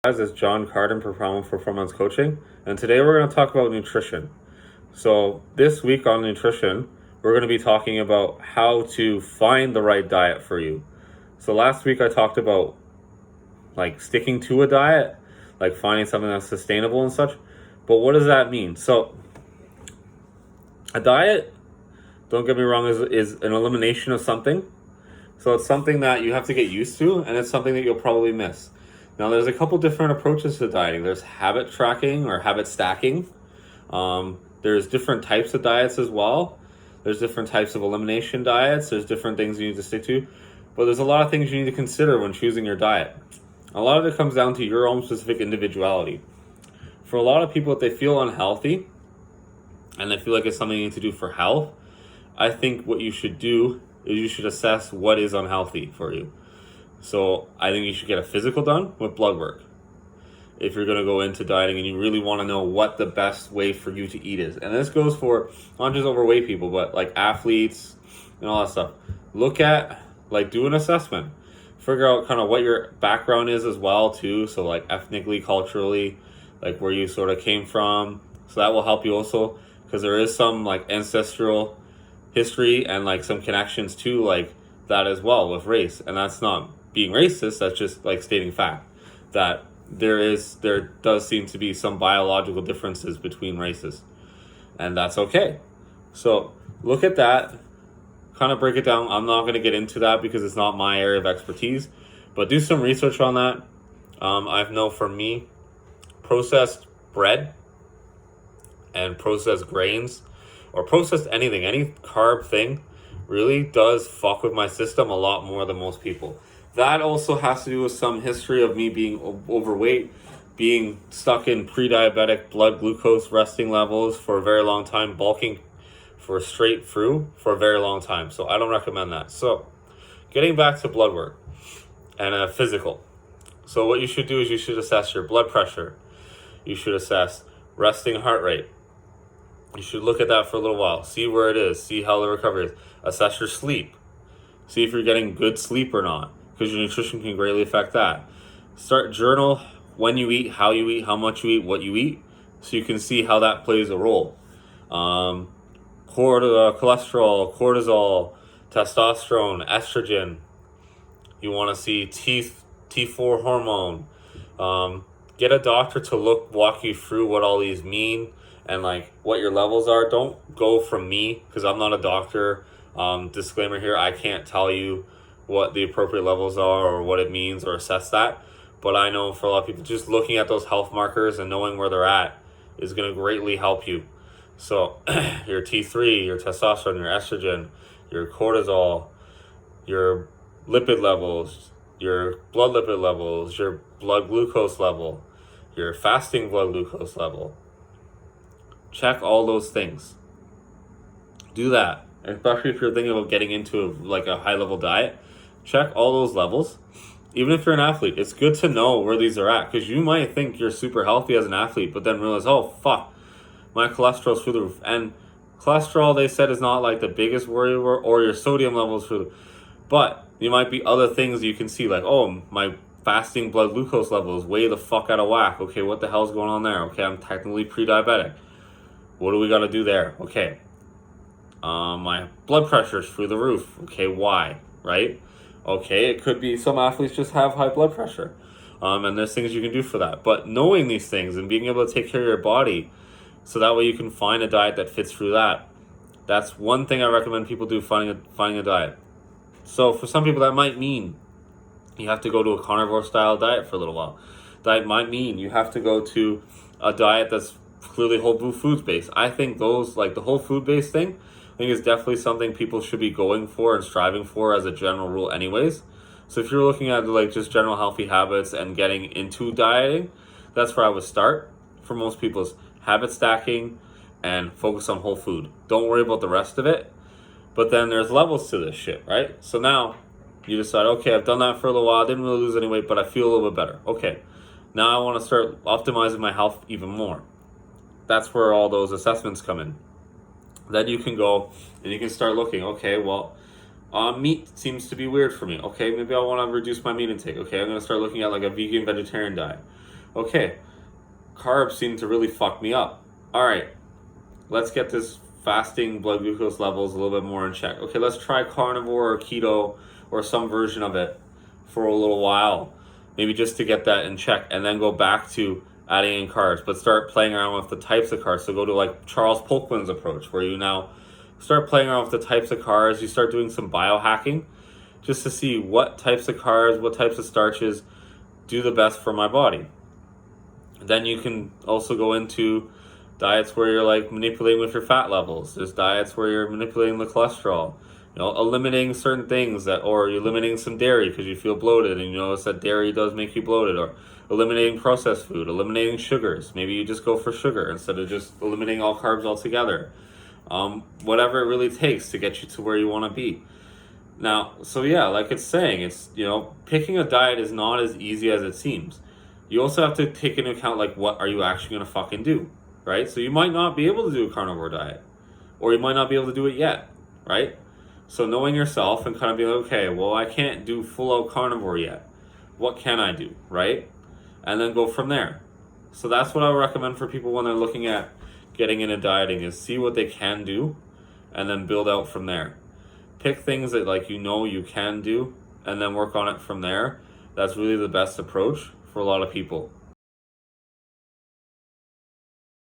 Guys, it's John Carden for Problem Performance Coaching, and today we're going to talk about nutrition. So this week on nutrition, we're going to be talking about how to find the right diet for you. So last week I talked about like sticking to a diet, like finding something that's sustainable and such. But what does that mean? So a diet, don't get me wrong, is an elimination of something. So it's something that you have to get used to, and it's something that you'll probably miss. Now, there's a couple different approaches to dieting. There's habit tracking or habit stacking. There's different types of diets as well. There's different types of elimination diets. There's different things you need to stick to. But there's a lot of things you need to consider when choosing your diet. A lot of it comes down to your own specific individuality. For a lot of people, if they feel unhealthy and they feel like it's something you need to do for health, I think what you should do is you should assess what is unhealthy for you. So I think you should get a physical done with blood work. If you're going to go into dieting and you really want to know what the best way for you to eat is. And this goes for not just overweight people, but like athletes and all that stuff. Look at, do an assessment. Figure out kind of what your background is as well too. So like ethnically, culturally, like where you sort of came from. So that will help you also, because there is some like ancestral history and like some connections to like that as well with race. And that's not being racist, that's just like stating fact that there does seem to be some biological differences between races, and that's okay. So look at that, kind of break it down. I'm not going to get into that because it's not my area of expertise, but do some research on that. I know for me, processed bread and processed grains or processed anything, any carb thing really does fuck with my system a lot more than most people. That also has to do with some history of me being overweight, being stuck in pre-diabetic blood glucose resting levels for a very long time, bulking for straight through for a very long time. So I don't recommend that. So getting back to blood work and a physical. So what you should do is you should assess your blood pressure. You should assess resting heart rate. You should look at that for a little while. See where it is. See how the recovery is. Assess your sleep. See if you're getting good sleep or not, because your nutrition can greatly affect that. Start journal when you eat, how you eat, how much you eat, what you eat, so you can see how that plays a role. Cholesterol, cortisol, testosterone, estrogen. You want to see T4 hormone. Get a doctor to walk you through what all these mean and like what your levels are. Don't go from me, because I'm not a doctor. Disclaimer here, I can't tell you what the appropriate levels are or what it means or assess that. But I know for a lot of people, just looking at those health markers and knowing where they're at is going to greatly help you. So your T3, your testosterone, your estrogen, your cortisol, your lipid levels, your blood lipid levels, your blood glucose level, your fasting blood glucose level. Check all those things. Do that. Especially if you're thinking about getting into a high level diet, check all those levels. Even if you're an athlete, it's good to know where these are at, because you might think you're super healthy as an athlete, but then realize, oh fuck, my cholesterol's through the roof. And cholesterol, they said, is not like the biggest worry, or your sodium levels through the roof. But there might be other things you can see, like, oh, my fasting blood glucose level is way the fuck out of whack. Okay, what the hell's going on there? Okay, I'm technically pre-diabetic. What do we got to do there? Okay. My blood pressure's through the roof. Okay, why? Right? Okay, it could be some athletes just have high blood pressure. And there's things you can do for that. But knowing these things and being able to take care of your body, so that way you can find a diet that fits through that. That's one thing I recommend people do, finding a diet. So for some people that might mean you have to go to a carnivore style diet for a little while. Diet might mean you have to go to a diet that's clearly whole foods based. I think those, like the whole food based thing, I think is definitely something people should be going for and striving for as a general rule anyways. So if you're looking at like just general healthy habits and getting into dieting, that's where I would start. For most people is habit stacking and focus on whole food. Don't worry about the rest of it. But then there's levels to this shit, right? So now you decide, okay, I've done that for a little while. I didn't really lose any weight, but I feel a little bit better. Okay, now I want to start optimizing my health even more. That's where all those assessments come in. Then you can go and you can start looking, okay, well, meat seems to be weird for me. Okay, maybe I want to reduce my meat intake. Okay, I'm going to start looking at like a vegan vegetarian diet. okay, carbs seem to really fuck me up. All right, let's get this fasting blood glucose levels a little bit more in check. Okay, let's try carnivore or keto or some version of it for a little while, maybe just to get that in check, and then go back to adding in carbs, but start playing around with the types of carbs. So go to like Charles Poliquin's approach, where you now start playing around with the types of carbs. You start doing some biohacking just to see what types of carbs, what types of starches do the best for my body. Then you can also go into diets where you're like manipulating with your fat levels. There's diets where you're manipulating the cholesterol, eliminating certain things or you're eliminating some dairy because you feel bloated and you notice that dairy does make you bloated, or eliminating processed food, eliminating sugars. Maybe you just go for sugar instead of just eliminating all carbs altogether. Whatever it really takes to get you to where you want to be. Now, so yeah, like it's saying, it's, picking a diet is not as easy as it seems. You also have to take into account, like, what are you actually going to fucking do, right? So you might not be able to do a carnivore diet, or you might not be able to do it yet, right? So knowing yourself and kind of being like, okay, well, I can't do full-out carnivore yet. What can I do, right? And then go from there. So that's what I would recommend for people when they're looking at getting into dieting, is see what they can do and then build out from there. Pick things that you can do and then work on it from there. That's really the best approach for a lot of people.